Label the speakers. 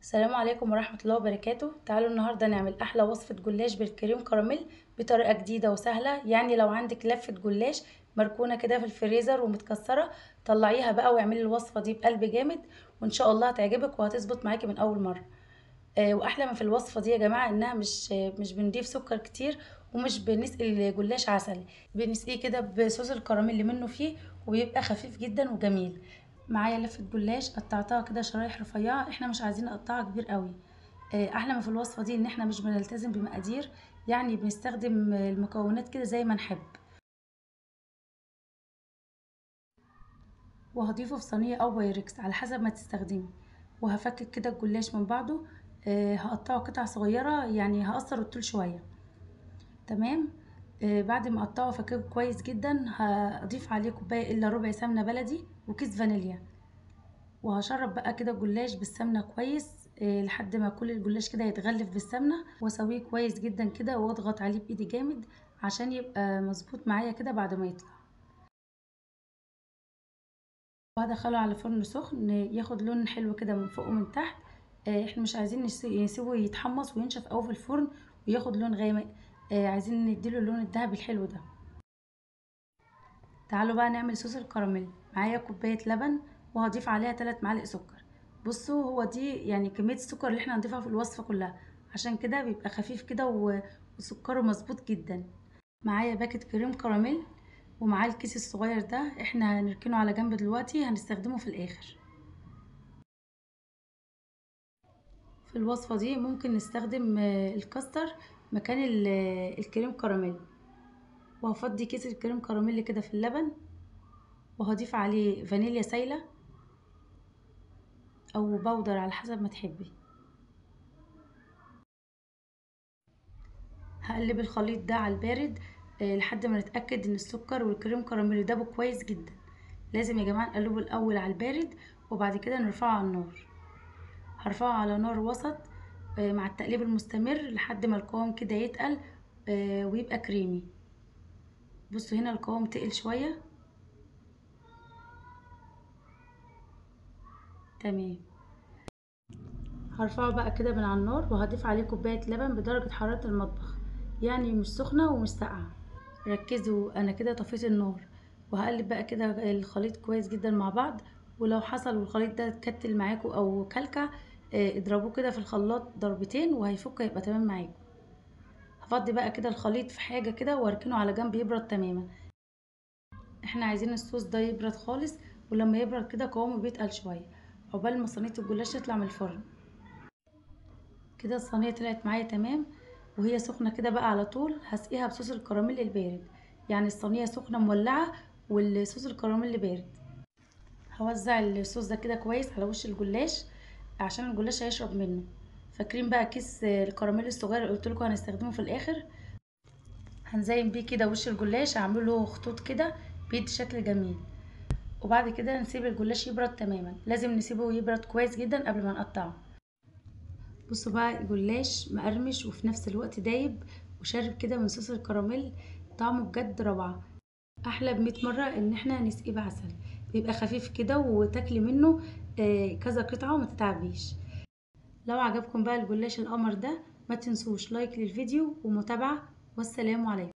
Speaker 1: السلام عليكم ورحمة الله وبركاته. تعالوا النهاردة نعمل أحلى وصفة جلاش بالكريم كراميل بطريقة جديدة وسهلة. يعني لو عندك لفة جلاش مركونة كده في الفريزر ومتكسرة، طلعيها بقى واعملي الوصفة دي بقلب جامد، وإن شاء الله هتعجبك وهتظبط معاكي من أول مرة. وأحلى ما في الوصفة دي يا جماعة إنها مش بنضيف سكر كتير، ومش بنسقي الجلاش عسل، بنسقيه كده بصوص الكراميل اللي منه فيه، وبيبقى خفيف جدا وجميل. معايا لفة جلاش قطعتها كده شرايح رفيعة، احنا مش عايزين نقطعها كبير قوي. احلى ما في الوصفة دي ان احنا مش بنلتزم بمقادير، يعني بنستخدم المكونات كده زي ما نحب. وهضيفه في صينية او بايركس على حسب ما تستخدمي. وهفكك كده الجلاش من بعضه. هقطعه قطع صغيرة، يعني هقصر الطول شوية. تمام. بعد ما اقطعه فككه كويس جدا، هضيف عليه كوباية الا ربع سمنة بلدي وكيس فانيليا. وهشرب بقى كده الجلاش بالسمنه كويس، لحد ما كل الجلاش كده يتغلف بالسمنه، واسويه كويس جدا كده، واضغط عليه بايدي جامد عشان يبقى مظبوط معايا كده بعد ما يطلع. وهدخله على فرن سخن ياخد لون حلو كده من فوق ومن تحت. احنا مش عايزين نسيبه يتحمص وينشف قوي في الفرن وياخد لون غامق. عايزين نديله اللون الذهبي الحلو ده. تعالوا بقى نعمل صوص الكراميل. معايا كوباية لبن، وهضيف عليها 3 معالق سكر. بصوا، هو دي يعني كمية السكر اللي احنا هنضيفها في الوصفة كلها، عشان كده بيبقى خفيف كده وسكره مظبوط جدا. معايا باكت كريم كراميل، ومعاه الكيس الصغير ده، احنا هنركنه على جنب دلوقتي، هنستخدمه في الاخر. في الوصفة دي ممكن نستخدم الكاستر مكان الكريم كراميل. وهفضي كيس الكريم كراميل كده في اللبن، وهضيف عليه فانيليا سايلة او بودر على حسب ما تحبي. هقلب الخليط ده على البارد لحد ما نتأكد ان السكر والكريم كراميل دابوا كويس جدا. لازم يا جماعة نقلبه الاول على البارد، وبعد كده نرفعه على النار. هرفعه على نار وسط مع التقليب المستمر لحد ما القوام كده يتقل ويبقى كريمي. بصوا هنا القوام تقل شوية. تمام. هرفعه بقى كده من على النار، وهضيف عليه كوباية لبن بدرجة حرارة المطبخ، يعني مش سخنة ومش ساقعة. ركزوا، انا كده طفيت النار، وهقلب بقى كده الخليط كويس جدا مع بعض. ولو حصل والخليط ده اتكتل معاكم او كلكع، اضربوه كده في الخلاط ضربتين وهيفك، هيبقى تمام معاكم. هفضي بقى كده الخليط في حاجة كده واركنه على جنب يبرد تماما. احنا عايزين الصوص ده يبرد خالص، ولما يبرد كده قوامه بيتقل شوية، عقبال ما صينية الجلاش تطلع من الفرن. كده الصينية طلعت معايا تمام، وهي سخنة كده بقى على طول هسقيها بصوص الكراميل البارد. يعني الصينية سخنة مولعة والصوص الكراميل بارد. هوزع الصوص ده كده كويس على وش الجلاش عشان الجلاش هيشرب منه. فاكرين بقى كيس الكراميل الصغير اللي قلت لكم هنستخدمه في الاخر؟ هنزين بيه كده وش الجلاش، هعمله خطوط كده بيدي شكل جميل. وبعد كده نسيب الجلاش يبرد تماما، لازم نسيبه يبرد كويس جدا قبل ما نقطعه. بصوا بقى الجلاش مقرمش وفي نفس الوقت دايب وشارب كده من صوص الكراميل. طعمه بجد روعة. احلى ب100 مرة ان احنا نسقيه بعسل، بيبقى خفيف كده وتاكلي منه كذا قطعة وما تتعبيش. لو عجبكم بقى الجلاش القمر ده، ما تنسوش لايك للفيديو ومتابعة، والسلام عليكم.